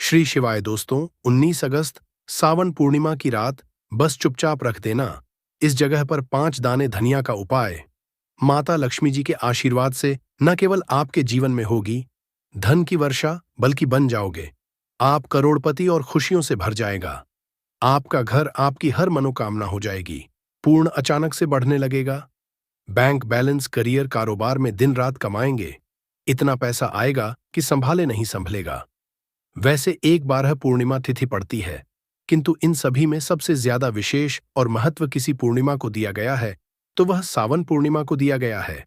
श्री शिवाय दोस्तों, 19 अगस्त सावन पूर्णिमा की रात बस चुपचाप रख देना इस जगह पर 5 दाने धनिया का उपाय माता लक्ष्मी जी के आशीर्वाद से न केवल आपके जीवन में होगी धन की वर्षा, बल्कि बन जाओगे आप करोड़पति और खुशियों से भर जाएगा। आपका घर, आपकी हर मनोकामना हो जाएगी पूर्ण, अचानक से बढ़ने लगेगा। बैंक बैलेंस, करियर, कारोबार में दिन रात कमाएंगे, इतना पैसा आएगा कि संभाले नहीं संभलेगा। वैसे 1/12 पूर्णिमा तिथि पड़ती है, किंतु इन सभी में सबसे ज्यादा विशेष और महत्व किसी पूर्णिमा को दिया गया है, तो वह सावन पूर्णिमा को दिया गया है।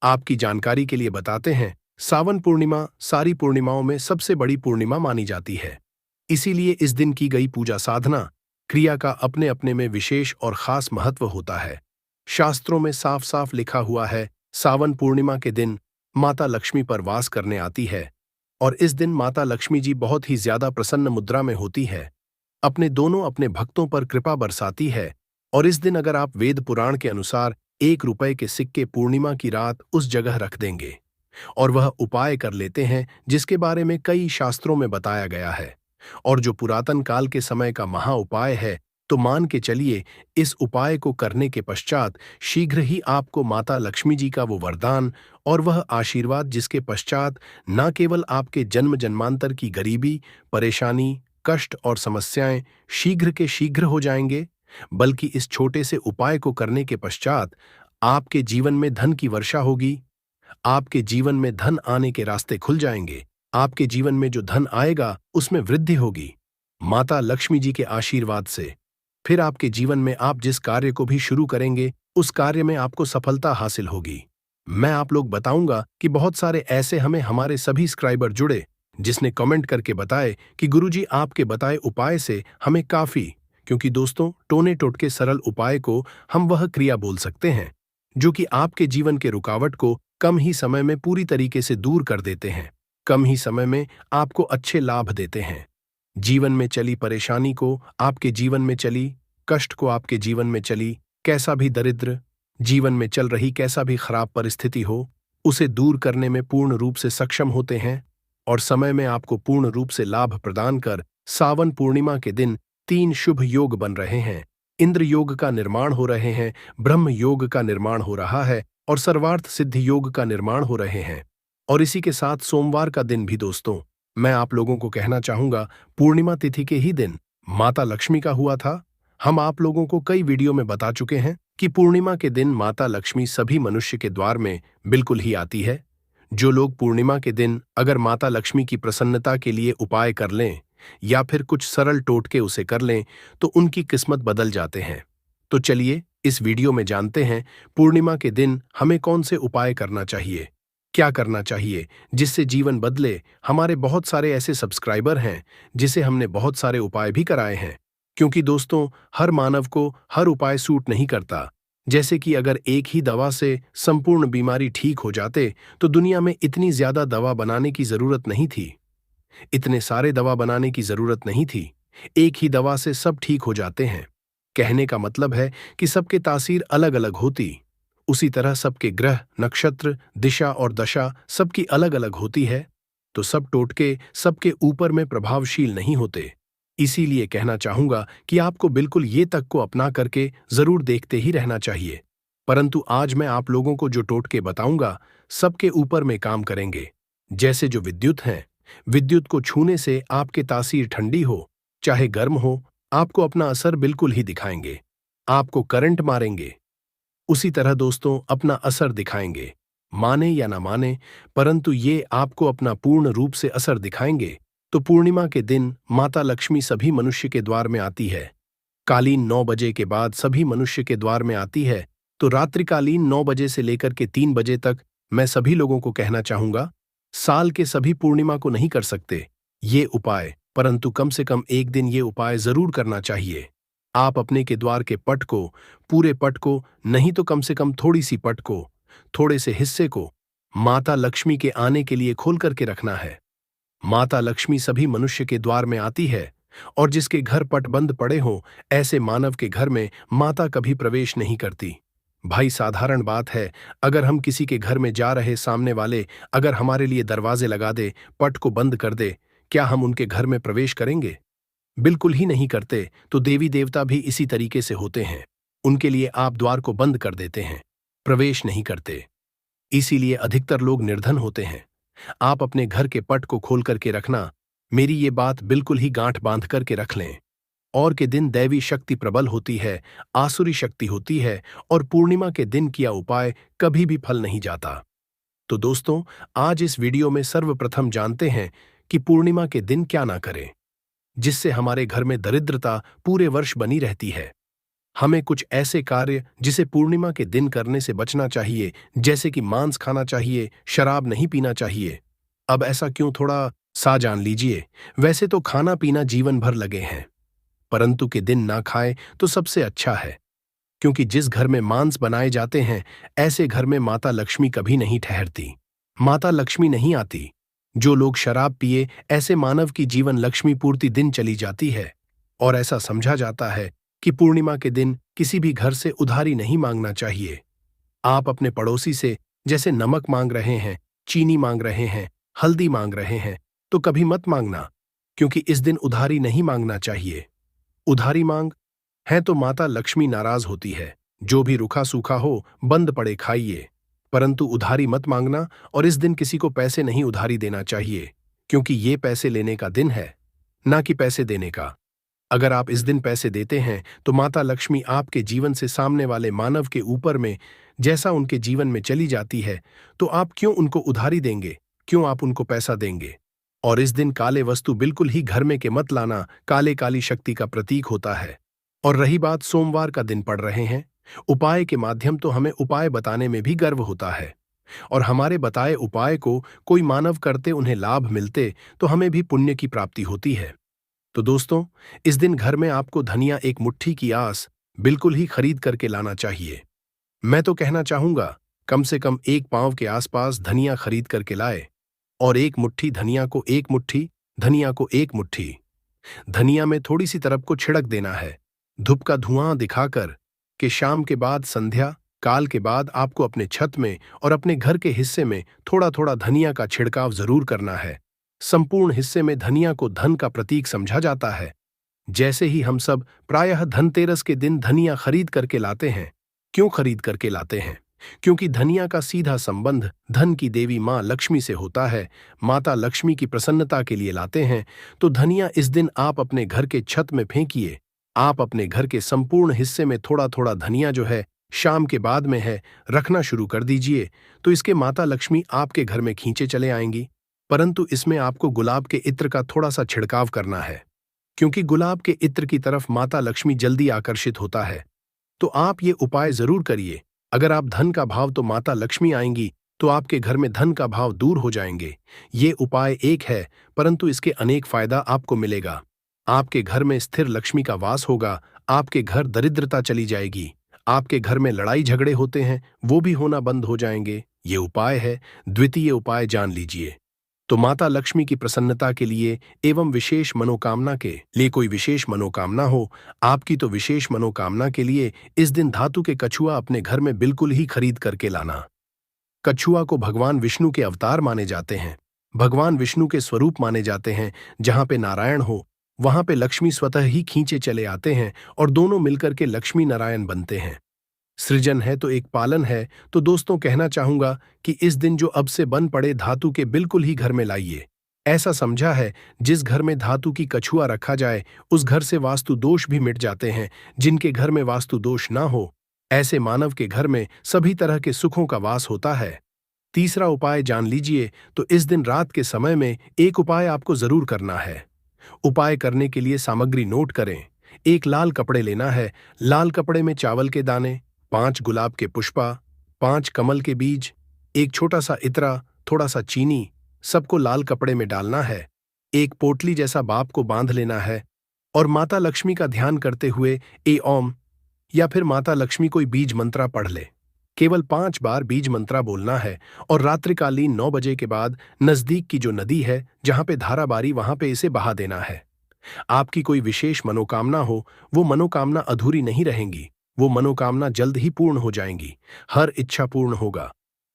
आपकी जानकारी के लिए बताते हैं, सावन पूर्णिमा सारी पूर्णिमाओं में सबसे बड़ी पूर्णिमा मानी जाती है। इसीलिए इस दिन की गई पूजा साधना क्रिया का अपने अपने में विशेष और खास महत्व होता है। शास्त्रों में साफ साफ लिखा हुआ है, सावन पूर्णिमा के दिन माता लक्ष्मी पर वास करने आती है और इस दिन माता लक्ष्मी जी बहुत ही ज्यादा प्रसन्न मुद्रा में होती है, अपने भक्तों पर कृपा बरसाती है। और इस दिन अगर आप वेद पुराण के अनुसार 1 रुपए के सिक्के पूर्णिमा की रात उस जगह रख देंगे और वह उपाय कर लेते हैं जिसके बारे में कई शास्त्रों में बताया गया है और जो पुरातन काल के समय का महा उपाय है, तो मान के चलिए इस उपाय को करने के पश्चात शीघ्र ही आपको माता लक्ष्मी जी का वो वरदान और वह आशीर्वाद जिसके पश्चात न केवल आपके जन्म जन्मांतर की गरीबी, परेशानी, कष्ट और समस्याएं शीघ्र के शीघ्र हो जाएंगे, बल्कि इस छोटे से उपाय को करने के पश्चात आपके जीवन में धन की वर्षा होगी। आपके जीवन में धन आने के रास्ते खुल जाएंगे। आपके जीवन में जो धन आएगा उसमें वृद्धि होगी माता लक्ष्मी जी के आशीर्वाद से। फिर आपके जीवन में आप जिस कार्य को भी शुरू करेंगे उस कार्य में आपको सफलता हासिल होगी। मैं आप लोग बताऊंगा कि बहुत सारे ऐसे हमारे सभी सब्सक्राइबर जुड़े जिसने कमेंट करके बताए कि गुरुजी आपके बताए उपाय से हमें काफी, क्योंकि दोस्तों टोने टोटके सरल उपाय को हम वह क्रिया बोल सकते हैं जो कि आपके जीवन के रुकावट को कम ही समय में पूरी तरीके से दूर कर देते हैं, कम ही समय में आपको अच्छे लाभ देते हैं। जीवन में चली परेशानी को आपके जीवन में चली, कष्ट को आपके जीवन में चली, कैसा भी दरिद्र जीवन में चल रही कैसा भी खराब परिस्थिति हो, उसे दूर करने में पूर्ण रूप से सक्षम होते हैं और समय में आपको पूर्ण रूप से लाभ प्रदान कर सावन पूर्णिमा के दिन 3 शुभ योग बन रहे हैं। इंद्र योग का निर्माण हो रहे हैं, ब्रह्म योग का निर्माण हो रहा है और सर्वार्थ सिद्धि योग का निर्माण हो रहे हैं। और इसी के साथ सोमवार का दिन भी दोस्तों मैं आप लोगों को कहना चाहूंगा, पूर्णिमा तिथि के ही दिन माता लक्ष्मी का हुआ था। हम आप लोगों को कई वीडियो में बता चुके हैं कि पूर्णिमा के दिन माता लक्ष्मी सभी मनुष्य के द्वार में बिल्कुल ही आती है। जो लोग पूर्णिमा के दिन अगर माता लक्ष्मी की प्रसन्नता के लिए उपाय कर लें या फिर कुछ सरल टोटके उसे कर लें तो उनकी किस्मत बदल जाते हैं। तो चलिए इस वीडियो में जानते हैं पूर्णिमा के दिन हमें कौन से उपाय करना चाहिए, क्या करना चाहिए जिससे जीवन बदले। हमारे बहुत सारे ऐसे सब्सक्राइबर हैं जिसे हमने बहुत सारे उपाय भी कराए हैं, क्योंकि दोस्तों हर मानव को हर उपाय सूट नहीं करता। जैसे कि अगर एक ही दवा से संपूर्ण बीमारी ठीक हो जाते तो दुनिया में इतनी ज्यादा दवा बनाने की जरूरत नहीं थी, इतने सारे दवा बनाने की जरूरत नहीं थी। एक ही दवा से सब ठीक हो जाते हैं। कहने का मतलब है कि सबके तासीर अलग अलग होती, उसी तरह सबके ग्रह, नक्षत्र, दिशा और दशा सबकी अलग अलग होती है, तो सब टोटके सबके ऊपर में प्रभावशील नहीं होते। इसीलिए कहना चाहूंगा कि आपको बिल्कुल ये तक को अपना करके जरूर देखते ही रहना चाहिए। परंतु आज मैं आप लोगों को जो टोटके बताऊंगा सबके ऊपर में काम करेंगे। जैसे जो विद्युत हैं, विद्युत को छूने से आपके तासीर ठंडी हो चाहे गर्म हो, आपको अपना असर बिल्कुल ही दिखाएंगे। आपको करंट मारेंगे, उसी तरह दोस्तों अपना असर दिखाएंगे। माने या ना माने, परंतु ये आपको अपना पूर्ण रूप से असर दिखाएंगे। तो पूर्णिमा के दिन माता लक्ष्मी सभी मनुष्य के द्वार में आती है। कालीन 9 बजे के बाद सभी मनुष्य के द्वार में आती है, तो रात्रिकालीन 9 बजे से लेकर के 3 बजे तक मैं सभी लोगों को कहना चाहूंगा, साल के सभी पूर्णिमा को नहीं कर सकते ये उपाय, परंतु कम से कम एक दिन ये उपाय जरूर करना चाहिए। आप अपने के द्वार के पट को, पूरे पट को नहीं तो कम से कम थोड़ी सी पट को, थोड़े से हिस्से को माता लक्ष्मी के आने के लिए खोल करके रखना है। माता लक्ष्मी सभी मनुष्य के द्वार में आती है और जिसके घर पट बंद पड़े हों ऐसे मानव के घर में माता कभी प्रवेश नहीं करती। भाई साधारण बात है, अगर हम किसी के घर में जा रहे सामने वाले अगर हमारे लिए दरवाजे लगा दे, पट को बंद कर दे, क्या हम उनके घर में प्रवेश करेंगे? बिल्कुल ही नहीं करते। तो देवी देवता भी इसी तरीके से होते हैं। उनके लिए आप द्वार को बंद कर देते हैं, प्रवेश नहीं करते। इसीलिए अधिकतर लोग निर्धन होते हैं। आप अपने घर के पट को खोल करके रखना। मेरी ये बात बिल्कुल ही गांठ बांध करके रख लें। और के दिन दैवी शक्ति प्रबल होती है, आसुरी शक्ति होती है, और पूर्णिमा के दिन किया उपाय कभी भी फल नहीं जाता। तो दोस्तों, आज इस वीडियो में सर्वप्रथम जानते हैं कि पूर्णिमा के दिन क्या ना करें, जिससे हमारे घर में दरिद्रता पूरे वर्ष बनी रहती है। हमें कुछ ऐसे कार्य जिसे पूर्णिमा के दिन करने से बचना चाहिए, जैसे कि मांस खाना चाहिए, शराब नहीं पीना चाहिए। अब ऐसा क्यों, थोड़ा सा जान लीजिए। वैसे तो खाना पीना जीवन भर लगे हैं, परंतु के दिन ना खाए तो सबसे अच्छा है, क्योंकि जिस घर में मांस बनाए जाते हैं, ऐसे घर में माता लक्ष्मी कभी नहीं ठहरती, माता लक्ष्मी नहीं आती। जो लोग शराब पिए, ऐसे मानव की जीवन लक्ष्मी पूर्ति दिन चली जाती है। और ऐसा समझा जाता है कि पूर्णिमा के दिन किसी भी घर से उधारी नहीं मांगना चाहिए। आप अपने पड़ोसी से जैसे नमक मांग रहे हैं, चीनी मांग रहे हैं, हल्दी मांग रहे हैं, तो कभी मत मांगना, क्योंकि इस दिन उधारी नहीं मांगना चाहिए। उधारी मांग है तो माता लक्ष्मी नाराज होती है। जो भी रूखा सूखा हो, बंद पड़े खाइए, परंतु उधारी मत मांगना। और इस दिन किसी को पैसे नहीं उधारी देना चाहिए, क्योंकि ये पैसे लेने का दिन है, ना कि पैसे देने का। अगर आप इस दिन पैसे देते हैं तो माता लक्ष्मी आपके जीवन से सामने वाले मानव के ऊपर में जैसा उनके जीवन में चली जाती है, तो आप क्यों उनको उधारी देंगे, क्यों आप उनको पैसा देंगे? और इस दिन काले वस्तु बिल्कुल ही घर में के मत लाना, काले काली शक्ति का प्रतीक होता है। और रही बात, सोमवार का दिन पड़ रहे हैं, उपाय के माध्यम तो हमें उपाय बताने में भी गर्व होता है, और हमारे बताए उपाय को कोई मानव करते उन्हें लाभ मिलते तो हमें भी पुण्य की प्राप्ति होती है। तो दोस्तों, इस दिन घर में आपको धनिया एक मुट्ठी की आस बिल्कुल ही खरीद करके लाना चाहिए। मैं तो कहना चाहूंगा, कम से कम एक पांव के आसपास धनिया खरीद करके लाए, और एक मुट्ठी धनिया को, एक मुट्ठी धनिया को, एक मुट्ठी धनिया में थोड़ी सी तरफ को छिड़क देना है, धूप का धुआं दिखाकर कि शाम के बाद, संध्या काल के बाद आपको अपने छत में और अपने घर के हिस्से में थोड़ा थोड़ा धनिया का छिड़काव जरूर करना है। संपूर्ण हिस्से में धनिया को धन का प्रतीक समझा जाता है। जैसे ही हम सब प्रायः धनतेरस के दिन धनिया खरीद करके लाते हैं। क्यों खरीद करके लाते हैं? क्योंकि धनिया का सीधा संबंध धन की देवी मां लक्ष्मी से होता है। माता लक्ष्मी की प्रसन्नता के लिए लाते हैं। तो धनिया इस दिन आप अपने घर के छत में फेंकिए। आप अपने घर के संपूर्ण हिस्से में थोड़ा थोड़ा धनिया जो है, शाम के बाद में है, रखना शुरू कर दीजिए। तो इसके माता लक्ष्मी आपके घर में खींचे चले आएंगी। परंतु इसमें आपको गुलाब के इत्र का थोड़ा सा छिड़काव करना है, क्योंकि गुलाब के इत्र की तरफ माता लक्ष्मी जल्दी आकर्षित होता है। तो आप ये उपाय जरूर करिए। अगर आप धन का भाव तो माता लक्ष्मी आएंगी, तो आपके घर में धन का भाव दूर हो जाएंगे। ये उपाय एक है, परंतु इसके अनेक फायदा आपको मिलेगा। आपके घर में स्थिर लक्ष्मी का वास होगा। आपके घर दरिद्रता चली जाएगी। आपके घर में लड़ाई झगड़े होते हैं, वो भी होना बंद हो जाएंगे। ये उपाय है। द्वितीय उपाय जान लीजिए। तो माता लक्ष्मी की प्रसन्नता के लिए एवं विशेष मनोकामना के लिए, कोई विशेष मनोकामना हो आपकी, तो विशेष मनोकामना के लिए इस दिन धातु के कछुआ अपने घर में बिल्कुल ही खरीद करके लाना। कछुआ को भगवान विष्णु के अवतार माने जाते हैं, भगवान विष्णु के स्वरूप माने जाते हैं। जहां पे नारायण हो, वहां पे लक्ष्मी स्वतः ही खींचे चले आते हैं, और दोनों मिलकर के लक्ष्मी नारायण बनते हैं। सृजन है तो एक पालन है। तो दोस्तों, कहना चाहूंगा कि इस दिन जो अब से बन पड़े धातु के बिल्कुल ही घर में लाइए। ऐसा समझा है, जिस घर में धातु की कछुआ रखा जाए, उस घर से वास्तु दोष भी मिट जाते हैं। जिनके घर में वास्तु दोष ना हो, ऐसे मानव के घर में सभी तरह के सुखों का वास होता है। तीसरा उपाय जान लीजिए। तो इस दिन रात के समय में एक उपाय आपको जरूर करना है। उपाय करने के लिए सामग्री नोट करें। एक लाल कपड़े लेना है। लाल कपड़े में चावल के दाने, 5 गुलाब के पुष्पा, 5 कमल के बीज, एक छोटा सा इत्रा, थोड़ा सा चीनी, सबको लाल कपड़े में डालना है। एक पोटली जैसा बाप को बांध लेना है, और माता लक्ष्मी का ध्यान करते हुए ए ओम या फिर माता लक्ष्मी कोई बीज मंत्रा पढ़ ले। केवल 5 बार बीज मंत्रा बोलना है, और रात्रिकालीन 9 बजे के बाद नजदीक की जो नदी है, जहां पे धारा बारी, वहां पे इसे बहा देना है। आपकी कोई विशेष मनोकामना हो, वो मनोकामना अधूरी नहीं रहेंगी। वो मनोकामना जल्द ही पूर्ण हो जाएंगी। हर इच्छा पूर्ण होगा।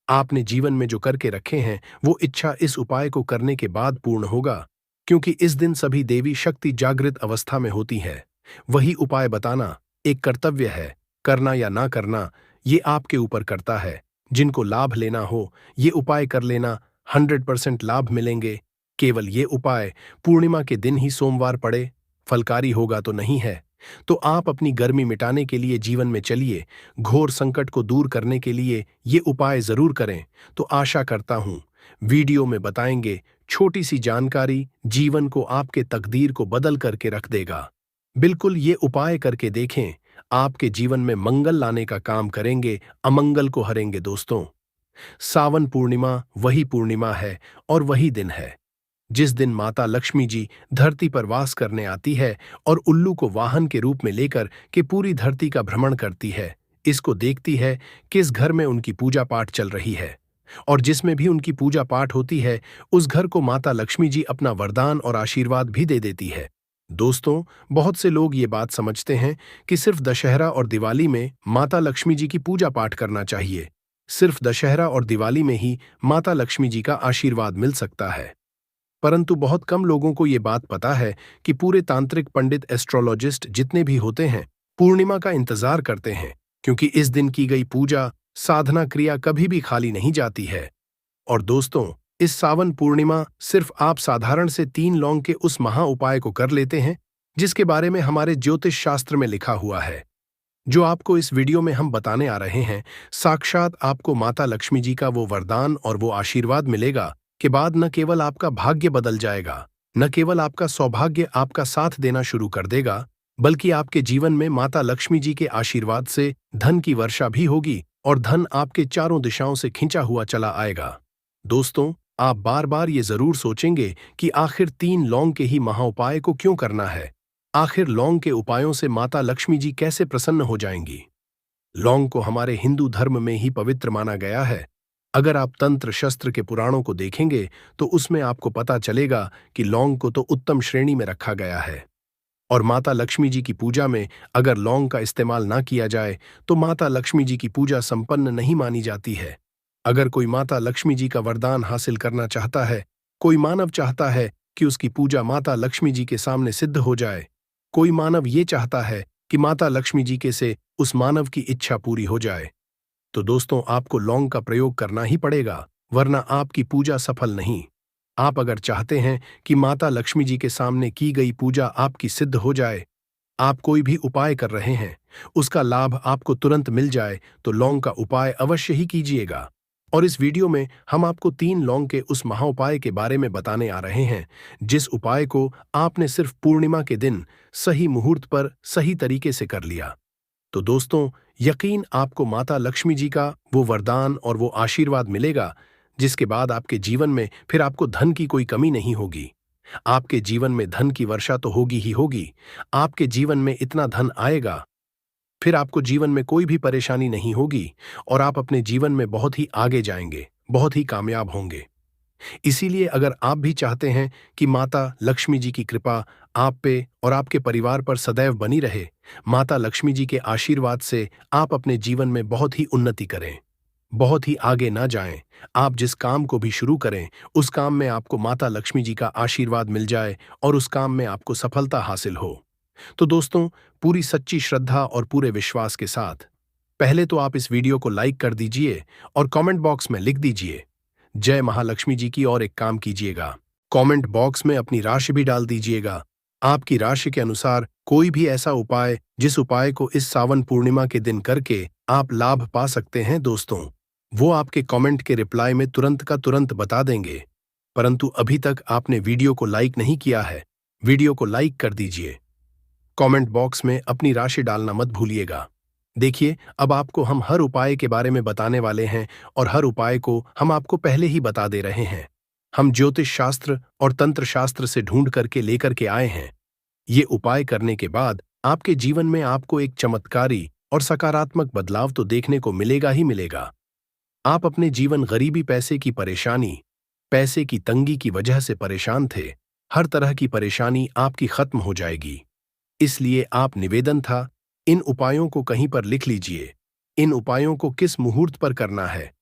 आपने जीवन में जो करके रखे हैं, वो इच्छा इस उपाय को करने के बाद पूर्ण होगा। क्योंकि इस दिन सभी देवी शक्ति जागृत अवस्था में होती है। वही उपाय बताना एक कर्तव्य है। करना या ना करना ये आपके ऊपर करता है। जिनको लाभ लेना हो ये उपाय कर लेना, 100% लाभ मिलेंगे। केवल ये उपाय पूर्णिमा के दिन ही सोमवार पड़े, फलकारी होगा तो नहीं है। तो आप अपनी गर्मी मिटाने के लिए जीवन में चलिए, घोर संकट को दूर करने के लिए ये उपाय जरूर करें। तो आशा करता हूं वीडियो में बताएंगे छोटी सी जानकारी जीवन को आपके तकदीर को बदल करके रख देगा। बिल्कुल ये उपाय करके देखें, आपके जीवन में मंगल लाने का काम करेंगे, अमंगल को हरेंगे दोस्तों। सावन पूर्णिमा वही पूर्णिमा है और वही दिन है जिस दिन माता लक्ष्मी जी धरती पर वास करने आती है और उल्लू को वाहन के रूप में लेकर के पूरी धरती का भ्रमण करती है। इसको देखती है किस घर में उनकी पूजा पाठ चल रही है, और जिसमें भी उनकी पूजा पाठ होती है उस घर को माता लक्ष्मी जी अपना वरदान और आशीर्वाद भी दे देती है। दोस्तों, बहुत से लोग ये बात समझते हैं कि सिर्फ दशहरा और दिवाली में माता लक्ष्मी जी की पूजा पाठ करना चाहिए। सिर्फ दशहरा और दिवाली में ही माता लक्ष्मी जी का आशीर्वाद मिल सकता है। परंतु बहुत कम लोगों को ये बात पता है कि पूरे तांत्रिक पंडित एस्ट्रोलॉजिस्ट जितने भी होते हैं पूर्णिमा का इंतजार करते हैं, क्योंकि इस दिन की गई पूजा साधना क्रिया कभी भी खाली नहीं जाती है। और दोस्तों, इस सावन पूर्णिमा सिर्फ आप साधारण से 3 लौंग के उस महा उपाय को कर लेते हैं जिसके बारे में हमारे ज्योतिष शास्त्र में लिखा हुआ है। जो आपको इस वीडियो में हम बताने आ रहे हैं, साक्षात आपको माता लक्ष्मी जी का वो वरदान और वो आशीर्वाद मिलेगा के बाद न केवल आपका भाग्य बदल जाएगा, न केवल आपका सौभाग्य आपका साथ देना शुरू कर देगा, बल्कि आपके जीवन में माता लक्ष्मी जी के आशीर्वाद से धन की वर्षा भी होगी और धन आपके चारों दिशाओं से खिंचा हुआ चला आएगा। दोस्तों, आप बार बार ये जरूर सोचेंगे कि आखिर 3 लौंग के ही महाउपाय को क्यों करना है। आखिर लौंग के उपायों से माता लक्ष्मी जी कैसे प्रसन्न हो जाएंगी। लौंग को हमारे हिंदू धर्म में ही पवित्र माना गया है। अगर आप तंत्र शस्त्र के पुराणों को देखेंगे तो उसमें आपको पता चलेगा कि लौंग को तो उत्तम श्रेणी में रखा गया है। और माता लक्ष्मी जी की पूजा में अगर लौंग का इस्तेमाल ना किया जाए तो माता लक्ष्मी जी की पूजा संपन्न नहीं मानी जाती है। अगर कोई माता लक्ष्मी जी का वरदान हासिल करना चाहता है, कोई मानव चाहता है कि उसकी पूजा माता लक्ष्मी जी के सामने सिद्ध हो जाए, कोई मानव ये चाहता है कि माता लक्ष्मी जी के से उस मानव की इच्छा पूरी हो जाए, तो दोस्तों आपको लौंग का प्रयोग करना ही पड़ेगा, वरना आपकी पूजा सफल नहीं। आप अगर चाहते हैं कि माता लक्ष्मी जी के सामने की गई पूजा आपकी सिद्ध हो जाए, आप कोई भी उपाय कर रहे हैं उसका लाभ आपको तुरंत मिल जाए, तो लौंग का उपाय अवश्य ही कीजिएगा। और इस वीडियो में हम आपको 3 लौंग के उस महाउपाय के बारे में बताने आ रहे हैं जिस उपाय को आपने सिर्फ पूर्णिमा के दिन सही मुहूर्त पर सही तरीके से कर लिया। तो दोस्तों, यकीन आपको माता लक्ष्मी जी का वो वरदान और वो आशीर्वाद मिलेगा जिसके बाद आपके जीवन में फिर आपको धन की कोई कमी नहीं होगी। आपके जीवन में धन की वर्षा तो होगी ही होगी, आपके जीवन में इतना धन आएगा फिर आपको जीवन में कोई भी परेशानी नहीं होगी और आप अपने जीवन में बहुत ही आगे जाएंगे, बहुत ही कामयाब होंगे। इसीलिए अगर आप भी चाहते हैं कि माता लक्ष्मी जी की कृपा आप पे और आपके परिवार पर सदैव बनी रहे, माता लक्ष्मी जी के आशीर्वाद से आप अपने जीवन में बहुत ही उन्नति करें, बहुत ही आगे ना जाएं, आप जिस काम को भी शुरू करें उस काम में आपको माता लक्ष्मी जी का आशीर्वाद मिल जाए और उस काम में आपको सफलता हासिल हो, तो दोस्तों पूरी सच्ची श्रद्धा और पूरे विश्वास के साथ पहले तो आप इस वीडियो को लाइक कर दीजिए और कमेंट बॉक्स में लिख दीजिए जय महालक्ष्मी जी की, और एक काम कीजिएगा, कमेंट बॉक्स में अपनी राशि भी डाल दीजिएगा। आपकी राशि के अनुसार कोई भी ऐसा उपाय जिस उपाय को इस सावन पूर्णिमा के दिन करके आप लाभ पा सकते हैं दोस्तों, वो आपके कमेंट के रिप्लाई में तुरंत का तुरंत बता देंगे। परंतु अभी तक आपने वीडियो को लाइक नहीं किया है, वीडियो को लाइक कर दीजिए, कमेंट बॉक्स में अपनी राशि डालना मत भूलिएगा। देखिए, अब आपको हम हर उपाय के बारे में बताने वाले हैं और हर उपाय को हम आपको पहले ही बता दे रहे हैं। हम ज्योतिष शास्त्र और तंत्र शास्त्र से ढूंढ करके लेकर के आए हैं। ये उपाय करने के बाद आपके जीवन में आपको एक चमत्कारी और सकारात्मक बदलाव तो देखने को मिलेगा ही मिलेगा। आप अपने जीवन गरीबी, पैसे की परेशानी, पैसे की तंगी की वजह से परेशान थे, हर तरह की परेशानी आपकी खत्म हो जाएगी। इसलिए आप निवेदन था, इन उपायों को कहीं पर लिख लीजिए। इन उपायों को किस मुहूर्त पर करना है,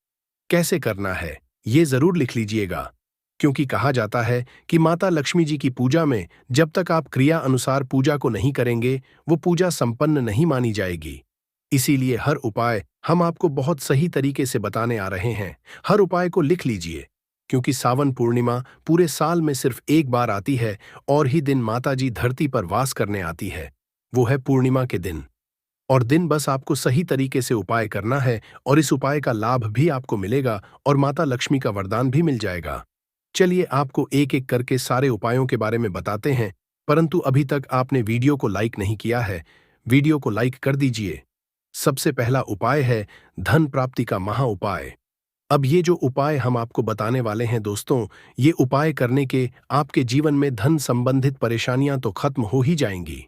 कैसे करना है, ये जरूर लिख लीजिएगा, क्योंकि कहा जाता है कि माता लक्ष्मी जी की पूजा में जब तक आप क्रिया अनुसार पूजा को नहीं करेंगे, वो पूजा संपन्न नहीं मानी जाएगी। इसीलिए हर उपाय हम आपको बहुत सही तरीके से बताने आ रहे हैं। हर उपाय को लिख लीजिए, क्योंकि सावन पूर्णिमा पूरे साल में सिर्फ एक बार आती है और ही दिन माता जी धरती पर वास करने आती है। वो है पूर्णिमा के दिन। और दिन बस आपको सही तरीके से उपाय करना है और इस उपाय का लाभ भी आपको मिलेगा और माता लक्ष्मी का वरदान भी मिल जाएगा। चलिए आपको एक एक करके सारे उपायों के बारे में बताते हैं, परंतु अभी तक आपने वीडियो को लाइक नहीं किया है, वीडियो को लाइक कर दीजिए। सबसे पहला उपाय है धन प्राप्ति का महा उपाय। अब ये जो उपाय हम आपको बताने वाले हैं दोस्तों, ये उपाय करने के आपके जीवन में धन संबंधित परेशानियां तो खत्म हो ही जाएंगी।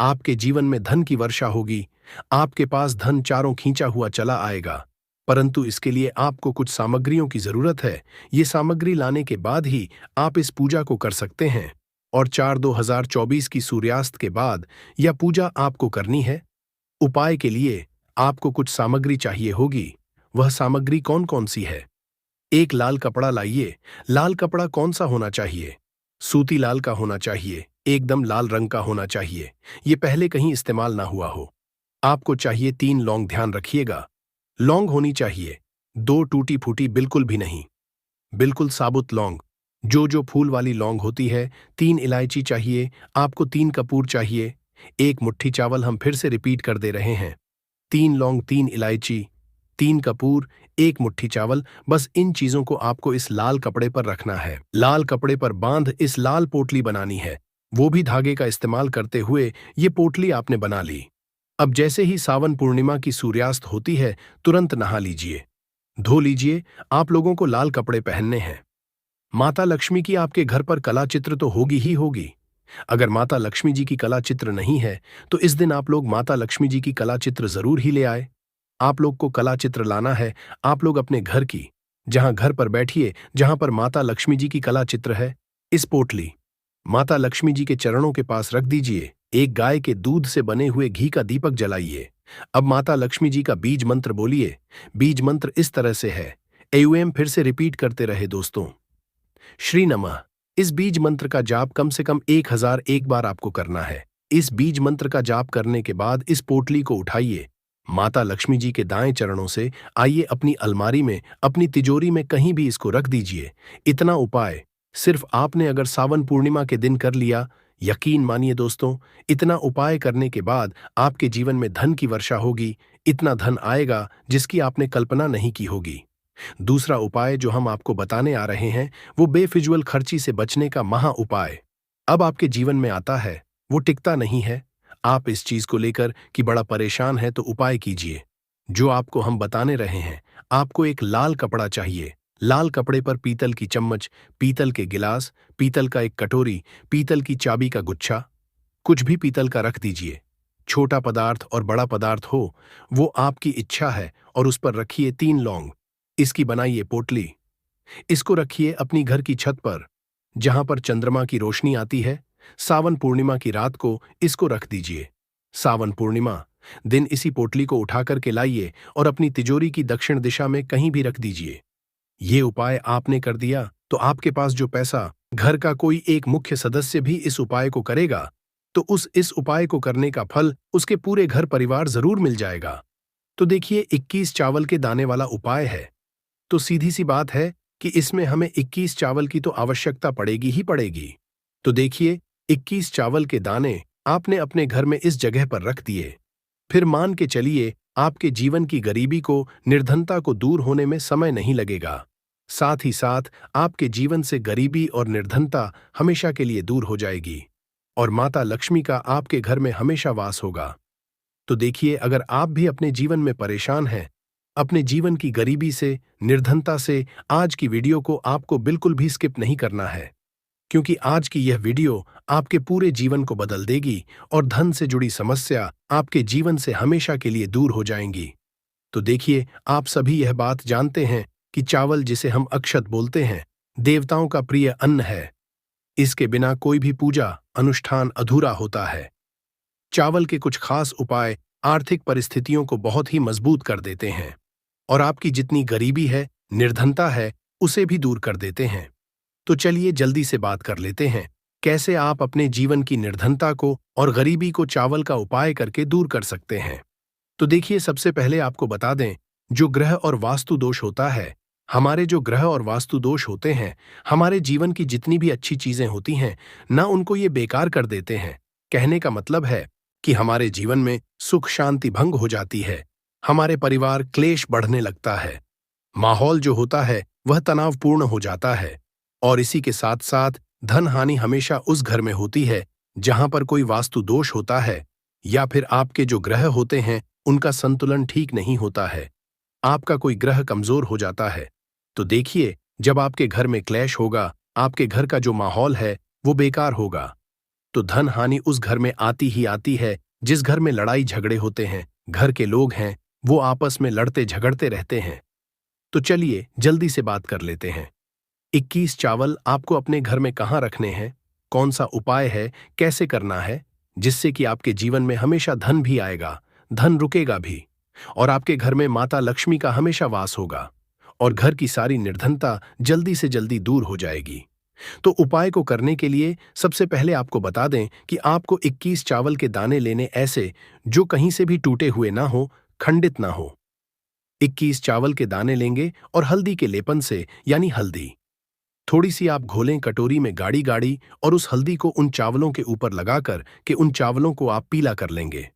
आपके जीवन में धन की वर्षा होगी, आपके पास धन चारों खींचा हुआ चला आएगा। परंतु इसके लिए आपको कुछ सामग्रियों की जरूरत है। ये सामग्री लाने के बाद ही आप इस पूजा को कर सकते हैं। और 4/2024 की सूर्यास्त के बाद यह पूजा आपको करनी है। उपाय के लिए आपको कुछ सामग्री चाहिए होगी। वह सामग्री कौन कौन सी है? एक लाल कपड़ा लाइए। लाल कपड़ा कौन सा होना चाहिए? सूती लाल का होना चाहिए, एकदम लाल रंग का होना चाहिए। ये पहले कहीं इस्तेमाल ना हुआ हो। आपको चाहिए 3 लौंग, ध्यान रखिएगा। लौंग होनी चाहिए 2 टूटी फूटी बिल्कुल भी नहीं, बिल्कुल साबुत लौंग, जो फूल वाली लौंग होती है। 3 इलायची चाहिए आपको, 3 कपूर चाहिए, 1 मुट्ठी चावल। हम फिर से रिपीट कर दे रहे हैं, 3 लौंग, 3 इलायची, 3 कपूर, 1 मुट्ठी चावल। बस इन चीजों को आपको इस लाल कपड़े पर रखना है। लाल कपड़े पर बांध इस लाल पोटली बनानी है, वो भी धागे का इस्तेमाल करते हुए। ये पोटली आपने बना ली। अब जैसे ही सावन पूर्णिमा की सूर्यास्त होती है, तुरंत नहा लीजिए, धो लीजिए। आप लोगों को लाल कपड़े पहनने हैं। माता लक्ष्मी की आपके घर पर कला चित्र तो होगी ही होगी। अगर माता लक्ष्मी जी की कला चित्र नहीं है, तो इस दिन आप लोग माता लक्ष्मी जी की कला चित्र जरूर ही ले आए। आप लोग को कला चित्र लाना है। आप लोग अपने घर की, जहां घर पर बैठिए, जहां पर माता लक्ष्मी जी की कला चित्र है, इस पोटली माता लक्ष्मी जी के चरणों के पास रख दीजिए। एक गाय के दूध से बने हुए घी का दीपक जलाइए। अब माता लक्ष्मी जी का बीज मंत्र बोलिए। बीज मंत्र इस तरह से है, एयूएम फिर से रिपीट करते रहे दोस्तों, श्री नमः। इस बीज मंत्र का जाप कम से कम 1001 बार आपको करना है। इस बीज मंत्र का जाप करने के बाद इस पोटली को उठाइए, माता लक्ष्मी जी के दाएं चरणों से आइए अपनी अलमारी में, अपनी तिजोरी में कहीं भी इसको रख दीजिए। इतना उपाय सिर्फ आपने अगर सावन पूर्णिमा के दिन कर लिया, यकीन मानिए दोस्तों, इतना उपाय करने के बाद आपके जीवन में धन की वर्षा होगी। इतना धन आएगा जिसकी आपने कल्पना नहीं की होगी। दूसरा उपाय जो हम आपको बताने आ रहे हैं, वो बेफिजूल खर्ची से बचने का महा उपाय अब आपके जीवन में आता है। वो टिकता नहीं है। आप इस चीज को लेकर कि बड़ा परेशान है, तो उपाय कीजिए जो आपको हम बताने रहे हैं। आपको एक लाल कपड़ा चाहिए। लाल कपड़े पर पीतल की चम्मच, पीतल के गिलास, पीतल का एक कटोरी, पीतल की चाबी का गुच्छा, कुछ भी पीतल का रख दीजिए। छोटा पदार्थ और बड़ा पदार्थ हो, वो आपकी इच्छा है। और उस पर रखिए 3 लौंग। इसकी बनाइए पोटली। इसको रखिए अपनी घर की छत पर, जहां पर चंद्रमा की रोशनी आती है। सावन पूर्णिमा की रात को इसको रख दीजिए। सावन पूर्णिमा दिन इसी पोटली को उठाकर के लाइए और अपनी तिजोरी की दक्षिण दिशा में कहीं भी रख दीजिए। ये उपाय आपने कर दिया तो आपके पास जो पैसा, घर का कोई एक मुख्य सदस्य भी इस उपाय को करेगा, तो इस उपाय को करने का फल उसके पूरे घर परिवार जरूर मिल जाएगा। तो देखिए, 21 चावल के दाने वाला उपाय है, तो सीधी सी बात है कि इसमें हमें 21 चावल की तो आवश्यकता पड़ेगी ही पड़ेगी। तो देखिए, 21 चावल के दाने आपने अपने घर में इस जगह पर रख दिए। फिर मान के चलिए आपके जीवन की गरीबी को, निर्धनता को दूर होने में समय नहीं लगेगा। साथ ही साथ आपके जीवन से गरीबी और निर्धनता हमेशा के लिए दूर हो जाएगी और माता लक्ष्मी का आपके घर में हमेशा वास होगा। तो देखिए, अगर आप भी अपने जीवन में परेशान हैं, अपने जीवन की गरीबी से, निर्धनता से, आज की वीडियो को आपको बिल्कुल भी स्किप नहीं करना है, क्योंकि आज की यह वीडियो आपके पूरे जीवन को बदल देगी और धन से जुड़ी समस्या आपके जीवन से हमेशा के लिए दूर हो जाएंगी। तो देखिए, आप सभी यह बात जानते हैं कि चावल, जिसे हम अक्षत बोलते हैं, देवताओं का प्रिय अन्न है। इसके बिना कोई भी पूजा अनुष्ठान अधूरा होता है। चावल के कुछ खास उपाय आर्थिक परिस्थितियों को बहुत ही मजबूत कर देते हैं और आपकी जितनी गरीबी है, निर्धनता है, उसे भी दूर कर देते हैं। तो चलिए जल्दी से बात कर लेते हैं कैसे आप अपने जीवन की निर्धनता को और गरीबी को चावल का उपाय करके दूर कर सकते हैं। तो देखिए, सबसे पहले आपको बता दें, जो ग्रह और वास्तु दोष होता है, हमारे जो ग्रह और वास्तु दोष होते हैं, हमारे जीवन की जितनी भी अच्छी चीजें होती हैं ना, उनको ये बेकार कर देते हैं। कहने का मतलब है कि हमारे जीवन में सुख शांति भंग हो जाती है, हमारे परिवार क्लेश बढ़ने लगता है, माहौल जो होता है वह तनावपूर्ण हो जाता है, और इसी के साथ साथ धन हानि हमेशा उस घर में होती है जहां पर कोई वास्तु दोष होता है, या फिर आपके जो ग्रह होते हैं उनका संतुलन ठीक नहीं होता है, आपका कोई ग्रह कमजोर हो जाता है। तो देखिए, जब आपके घर में क्लैश होगा, आपके घर का जो माहौल है वो बेकार होगा, तो धन हानि उस घर में आती ही आती है। जिस घर में लड़ाई झगड़े होते हैं, घर के लोग हैं वो आपस में लड़ते झगड़ते रहते हैं। तो चलिए जल्दी से बात कर लेते हैं। 21 चावल आपको अपने घर में कहाँ रखने हैं, कौन सा उपाय है, कैसे करना है, जिससे कि आपके जीवन में हमेशा धन भी आएगा, धन रुकेगा भी, और आपके घर में माता लक्ष्मी का हमेशा वास होगा, और घर की सारी निर्धनता जल्दी से जल्दी दूर हो जाएगी। तो उपाय को करने के लिए सबसे पहले आपको बता दें कि आपको 21 चावल के दाने लेने, ऐसे जो कहीं से भी टूटे हुए ना हो, खंडित ना हो। 21 चावल के दाने लेंगे और हल्दी के लेपन से, यानी हल्दी थोड़ी सी आप घोलें कटोरी में गाढ़ी गाढ़ी, और उस हल्दी को उन चावलों के ऊपर लगाकर के उन चावलों को आप पीला कर लेंगे।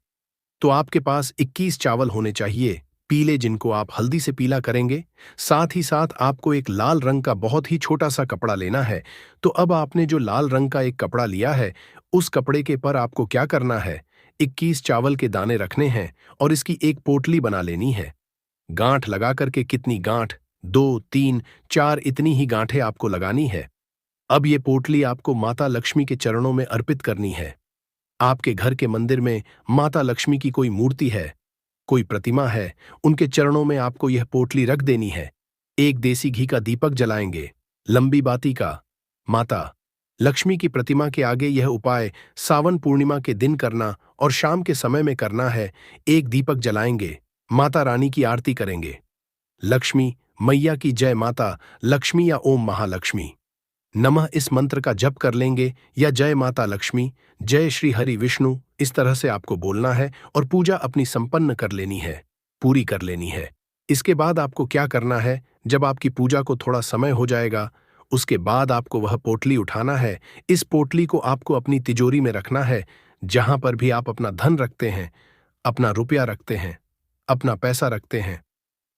तो आपके पास 21 चावल होने चाहिए पीले, जिनको आप हल्दी से पीला करेंगे। साथ ही साथ आपको एक लाल रंग का बहुत ही छोटा सा कपड़ा लेना है। तो अब आपने जो लाल रंग का एक कपड़ा लिया है, उस कपड़े के पर आपको क्या करना है, 21 चावल के दाने रखने हैं और इसकी एक पोटली बना लेनी है। गांठ लगा करके, कितनी गांठ, 2, 3, 4, इतनी ही गांठें आपको लगानी है। अब ये पोटली आपको माता लक्ष्मी के चरणों में अर्पित करनी है। आपके घर के मंदिर में माता लक्ष्मी की कोई मूर्ति है, कोई प्रतिमा है, उनके चरणों में आपको यह पोटली रख देनी है। एक देसी घी का दीपक जलाएंगे, लंबी बाती का। माता लक्ष्मी की प्रतिमा के आगे यह उपाय सावन पूर्णिमा के दिन करना और शाम के समय में करना है। एक दीपक जलाएंगे, माता रानी की आरती करेंगे। लक्ष्मी मैया की जय, माता लक्ष्मी या ओम महालक्ष्मी नमः, इस मंत्र का जप कर लेंगे, या जय माता लक्ष्मी, जय श्री हरि विष्णु, इस तरह से आपको बोलना है और पूजा अपनी संपन्न कर लेनी है, पूरी कर लेनी है। इसके बाद आपको क्या करना है, जब आपकी पूजा को थोड़ा समय हो जाएगा, उसके बाद आपको वह पोटली उठाना है। इस पोटली को आपको अपनी तिजोरी में रखना है, जहां पर भी आप अपना धन रखते हैं, अपना रुपया रखते हैं, अपना पैसा रखते हैं,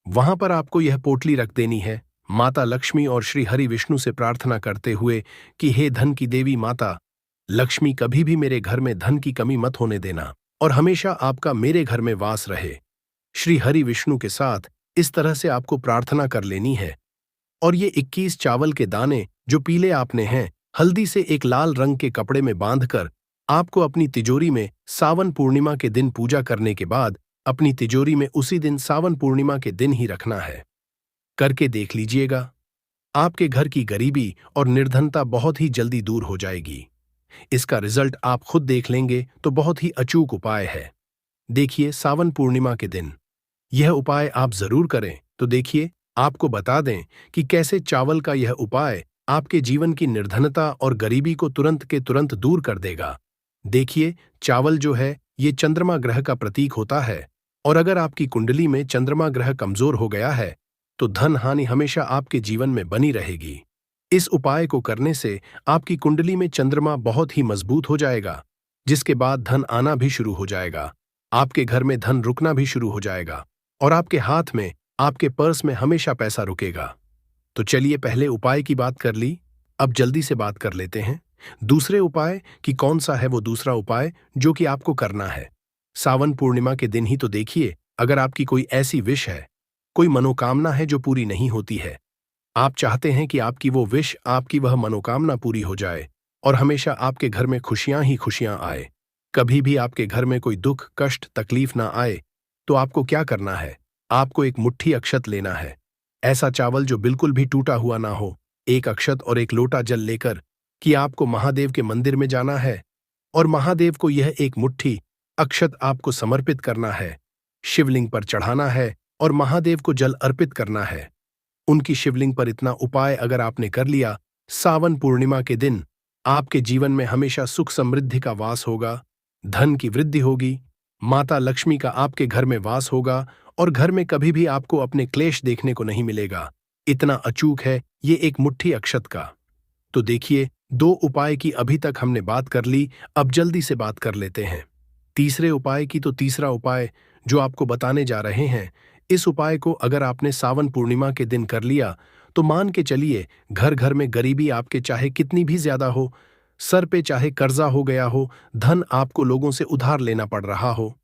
वहां पर आपको यह पोटली रख देनी है, माता लक्ष्मी और श्री हरि विष्णु से प्रार्थना करते हुए कि हे धन की देवी माता लक्ष्मी, कभी भी मेरे घर में धन की कमी मत होने देना, और हमेशा आपका मेरे घर में वास रहे। श्री हरि विष्णु के साथ इस तरह से आपको प्रार्थना कर लेनी है। और ये 21 चावल के दाने जो पीले आपने हैं, हल्दी से एक लाल रंग के कपड़े में बांधकर आपको अपनी तिजोरी में सावन पूर्णिमा के दिन पूजा करने के बाद अपनी तिजोरी में उसी दिन सावन पूर्णिमा के दिन ही रखना है। करके देख लीजिएगा, आपके घर की गरीबी और निर्धनता बहुत ही जल्दी दूर हो जाएगी। इसका रिजल्ट आप खुद देख लेंगे, तो बहुत ही अचूक उपाय है। देखिए, सावन पूर्णिमा के दिन यह उपाय आप जरूर करें। तो देखिए, आपको बता दें कि कैसे चावल का यह उपाय आपके जीवन की निर्धनता और गरीबी को तुरंत के तुरंत दूर कर देगा। देखिए, चावल जो है ये चंद्रमा ग्रह का प्रतीक होता है, और अगर आपकी कुंडली में चंद्रमा ग्रह कमजोर हो गया है तो धन हानि हमेशा आपके जीवन में बनी रहेगी। इस उपाय को करने से आपकी कुंडली में चंद्रमा बहुत ही मजबूत हो जाएगा, जिसके बाद धन आना भी शुरू हो जाएगा, आपके घर में धन रुकना भी शुरू हो जाएगा, और आपके हाथ में, आपके पर्स में हमेशा पैसा रुकेगा। तो चलिए, पहले उपाय की बात कर ली, अब जल्दी से बात कर लेते हैं दूसरे उपाय कि कौन सा है वो दूसरा उपाय जो कि आपको करना है सावन पूर्णिमा के दिन ही। तो देखिए, अगर आपकी कोई ऐसी विश है, कोई मनोकामना है जो पूरी नहीं होती है, आप चाहते हैं कि आपकी वो विश, आपकी वह मनोकामना पूरी हो जाए और हमेशा आपके घर में खुशियां ही खुशियां आए, कभी भी आपके घर में कोई दुख कष्ट तकलीफ ना आए, तो आपको क्या करना है, आपको एक मुट्ठी अक्षत लेना है। ऐसा चावल जो बिल्कुल भी टूटा हुआ ना हो, एक अक्षत और एक लोटा जल लेकर कि आपको महादेव के मंदिर में जाना है और महादेव को यह एक मुट्ठी अक्षत आपको समर्पित करना है, शिवलिंग पर चढ़ाना है और महादेव को जल अर्पित करना है। उनकी शिवलिंग पर इतना उपाय अगर आपने कर लिया सावन पूर्णिमा के दिन आपके जीवन में हमेशा सुख समृद्धि का वास होगा, धन की वृद्धि होगी, माता लक्ष्मी का आपके घर में वास होगा और घर में कभी भी आपको अपने क्लेश देखने को नहीं मिलेगा। इतना अचूक है ये एक मुट्ठी अक्षत का। तो देखिए, 2 उपाय की अभी तक हमने बात कर ली, अब जल्दी से बात कर लेते हैं तीसरे उपाय की। तो तीसरा उपाय जो आपको बताने जा रहे हैं, इस उपाय को अगर आपने सावन पूर्णिमा के दिन कर लिया तो मान के चलिए घर घर में गरीबी आपके चाहे कितनी भी ज्यादा हो, सर पे चाहे कर्जा हो गया हो, धन आपको लोगों से उधार लेना पड़ रहा हो,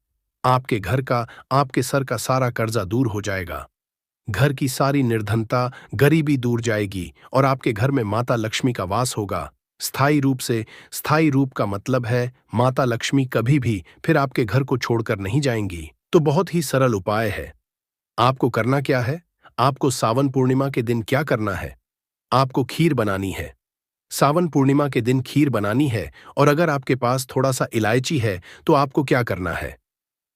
आपके घर का, आपके सर का सारा कर्जा दूर हो जाएगा। घर की सारी निर्धनता, गरीबी दूर जाएगी और आपके घर में माता लक्ष्मी का वास होगा स्थायी रूप से। स्थायी रूप का मतलब है माता लक्ष्मी कभी भी फिर आपके घर को छोड़कर नहीं जाएंगी। तो बहुत ही सरल उपाय है। आपको करना क्या है? आपको सावन पूर्णिमा के दिन क्या करना है? आपको खीर बनानी है। सावन पूर्णिमा के दिन खीर बनानी है और अगर आपके पास थोड़ा सा इलायची है तो आपको क्या करना है?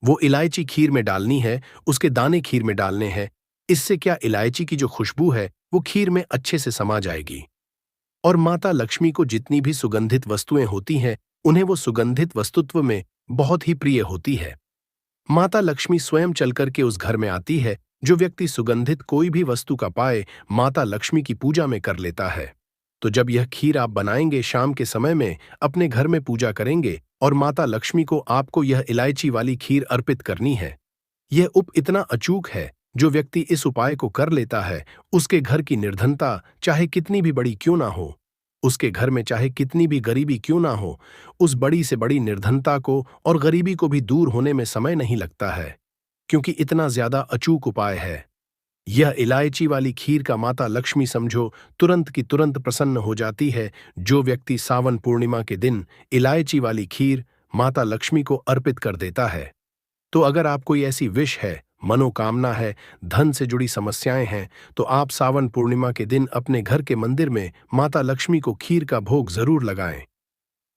वो इलायची खीर में डालनी है, उसके दाने खीर में डालने हैं। इससे क्या, इलायची की जो खुशबू है वो खीर में अच्छे से समा जाएगी। और माता लक्ष्मी को जितनी भी सुगंधित वस्तुएं होती हैं, उन्हें वो सुगंधित वस्तुत्व में बहुत ही प्रिय होती है। माता लक्ष्मी स्वयं चलकर के उस घर में आती है। जो व्यक्ति सुगंधित कोई भी वस्तु का पाए, माता लक्ष्मी की पूजा में कर लेता है। तो जब यह खीर आप बनाएंगे, शाम के समय में अपने घर में पूजा करेंगे और माता लक्ष्मी को आपको यह इलायची वाली खीर अर्पित करनी है। यह इतना अचूक है, जो व्यक्ति इस उपाय को कर लेता है, उसके घर की निर्धनता चाहे कितनी भी बड़ी क्यों ना हो, उसके घर में चाहे कितनी भी गरीबी क्यों ना हो, उस बड़ी से बड़ी निर्धनता को और गरीबी को भी दूर होने में समय नहीं लगता है, क्योंकि इतना ज्यादा अचूक उपाय है। यह इलायची वाली खीर का माता लक्ष्मी समझो तुरंत की तुरंत प्रसन्न हो जाती है। जो व्यक्ति सावन पूर्णिमा के दिन इलायची वाली खीर माता लक्ष्मी को अर्पित कर देता है, तो अगर आप कोई ऐसी विश है, मनोकामना है, धन से जुड़ी समस्याएं हैं, तो आप सावन पूर्णिमा के दिन अपने घर के मंदिर में माता लक्ष्मी को खीर का भोग जरूर लगाएं।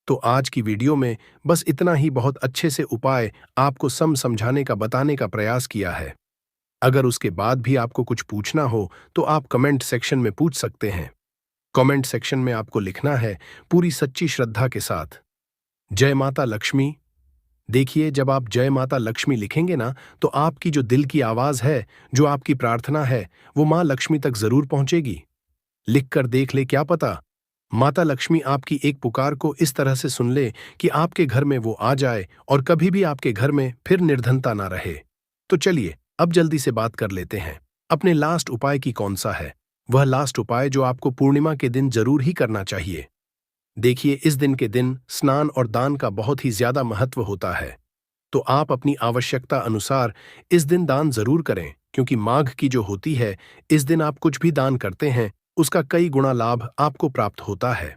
तो आज की वीडियो में बस इतना ही बहुत अच्छे से उपाय आपको समझाने का, बताने का प्रयास किया है। अगर उसके बाद भी आपको कुछ पूछना हो तो आप कमेंट सेक्शन में पूछ सकते हैं। कमेंट सेक्शन में आपको लिखना है पूरी सच्ची श्रद्धा के साथ, जय माता लक्ष्मी। देखिए, जब आप जय माता लक्ष्मी लिखेंगे ना, तो आपकी जो दिल की आवाज है, जो आपकी प्रार्थना है, वो मां लक्ष्मी तक जरूर पहुंचेगी। लिखकर देख ले, क्या पता माता लक्ष्मी आपकी एक पुकार को इस तरह से सुन ले कि आपके घर में वो आ जाए और कभी भी आपके घर में फिर निर्धनता ना रहे। तो चलिए अब जल्दी से बात कर लेते हैं अपने लास्ट उपाय की। कौन सा है वह लास्ट उपाय जो आपको पूर्णिमा के दिन जरूर ही करना चाहिए? देखिए, इस दिन के दिन स्नान और दान का बहुत ही ज्यादा महत्व होता है। तो आप अपनी आवश्यकता अनुसार इस दिन दान जरूर करें, क्योंकि माघ की जो होती है, इस दिन आप कुछ भी दान करते हैं उसका कई गुना लाभ आपको प्राप्त होता है।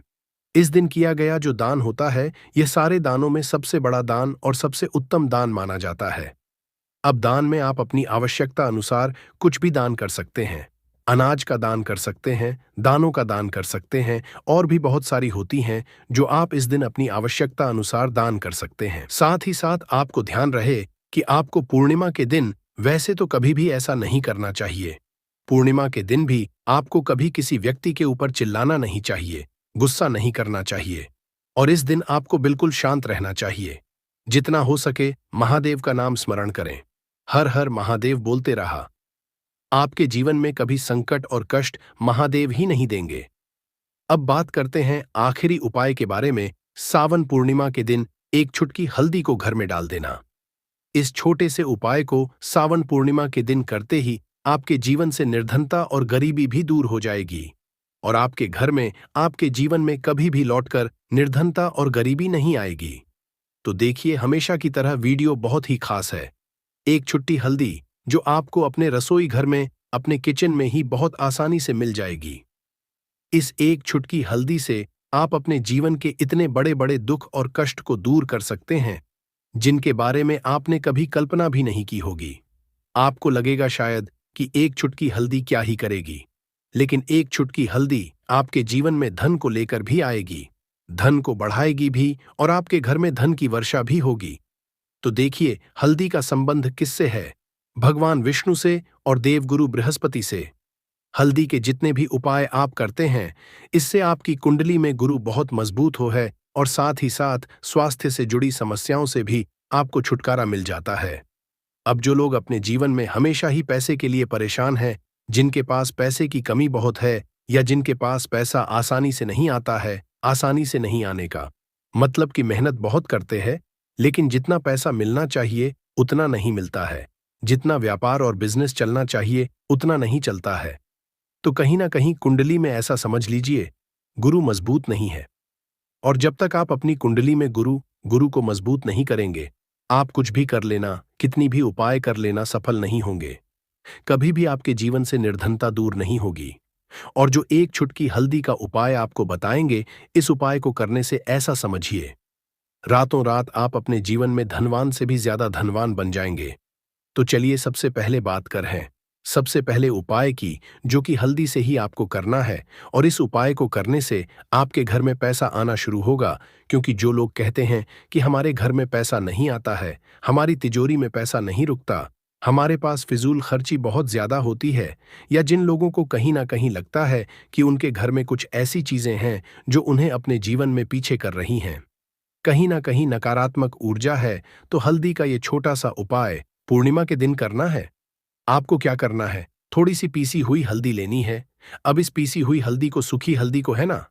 इस दिन किया गया जो दान होता है, यह सारे दानों में सबसे बड़ा दान और सबसे उत्तम दान माना जाता है। अब दान में आप अपनी आवश्यकता अनुसार कुछ भी दान कर सकते हैं। अनाज का दान कर सकते हैं, दानों का दान कर सकते हैं, और भी बहुत सारी होती हैं जो आप इस दिन अपनी आवश्यकता अनुसार दान कर सकते हैं। साथ ही साथ आपको ध्यान रहे कि आपको पूर्णिमा के दिन वैसे तो कभी भी ऐसा नहीं करना चाहिए। पूर्णिमा के दिन भी आपको कभी किसी व्यक्ति के ऊपर चिल्लाना नहीं चाहिए, गुस्सा नहीं करना चाहिए, और इस दिन आपको बिल्कुल शांत रहना चाहिए। जितना हो सके महादेव का नाम स्मरण करें, हर हर महादेव बोलते रहा। आपके जीवन में कभी संकट और कष्ट महादेव ही नहीं देंगे। अब बात करते हैं आखिरी उपाय के बारे में। सावन पूर्णिमा के दिन एक चुटकी हल्दी को घर में डाल देना। इस छोटे से उपाय को सावन पूर्णिमा के दिन करते ही आपके जीवन से निर्धनता और गरीबी भी दूर हो जाएगी और आपके घर में, आपके जीवन में कभी भी लौटकर निर्धनता और गरीबी नहीं आएगी। तो देखिए, हमेशा की तरह वीडियो बहुत ही खास है। एक छुट्टी हल्दी जो आपको अपने रसोई घर में, अपने किचन में ही बहुत आसानी से मिल जाएगी। इस एक छुटकी हल्दी से आप अपने जीवन के इतने बड़े बड़े दुख और कष्ट को दूर कर सकते हैं जिनके बारे में आपने कभी कल्पना भी नहीं की होगी। आपको लगेगा शायद कि एक चुटकी हल्दी क्या ही करेगी, लेकिन एक चुटकी हल्दी आपके जीवन में धन को लेकर भी आएगी, धन को बढ़ाएगी भी और आपके घर में धन की वर्षा भी होगी। तो देखिए, हल्दी का संबंध किससे है? भगवान विष्णु से और देवगुरु बृहस्पति से। हल्दी के जितने भी उपाय आप करते हैं, इससे आपकी कुंडली में गुरु बहुत मजबूत हो है और साथ ही साथ स्वास्थ्य से जुड़ी समस्याओं से भी आपको छुटकारा मिल जाता है। अब जो लोग अपने जीवन में हमेशा ही पैसे के लिए परेशान हैं, जिनके पास पैसे की कमी बहुत है या जिनके पास पैसा आसानी से नहीं आता है, आसानी से नहीं आने का मतलब कि मेहनत बहुत करते हैं, लेकिन जितना पैसा मिलना चाहिए उतना नहीं मिलता है, जितना व्यापार और बिजनेस चलना चाहिए उतना नहीं चलता है, तो कहीं ना कहीं कुंडली में ऐसा समझ लीजिए गुरु मजबूत नहीं है। और जब तक आप अपनी कुंडली में गुरु गुरु को मजबूत नहीं करेंगे, आप कुछ भी कर लेना, कितनी भी उपाय कर लेना सफल नहीं होंगे। कभी भी आपके जीवन से निर्धनता दूर नहीं होगी। और जो एक चुटकी हल्दी का उपाय आपको बताएंगे, इस उपाय को करने से ऐसा समझिए रातों रात आप अपने जीवन में धनवान से भी ज्यादा धनवान बन जाएंगे। तो चलिए सबसे पहले बात कर हैं सबसे पहले उपाय की, जो कि हल्दी से ही आपको करना है। और इस उपाय को करने से आपके घर में पैसा आना शुरू होगा, क्योंकि जो लोग कहते हैं कि हमारे घर में पैसा नहीं आता है, हमारी तिजोरी में पैसा नहीं रुकता, हमारे पास फिजूल खर्ची बहुत ज्यादा होती है, या जिन लोगों को कहीं ना कहीं लगता है कि उनके घर में कुछ ऐसी चीजें हैं जो उन्हें अपने जीवन में पीछे कर रही हैं, कहीं ना कहीं नकारात्मक ऊर्जा है, तो हल्दी का ये छोटा सा उपाय पूर्णिमा के दिन करना है। आपको क्या करना है, थोड़ी सी पीसी हुई हल्दी लेनी है। अब इस पीसी हुई हल्दी को, सूखी हल्दी को है ना,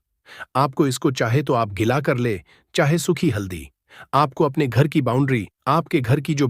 आपको इसको चाहे तो आप गिला कर ले, चाहे सूखी हल्दी। आपको अपने घर की बाउंड्री, आपके घर की जो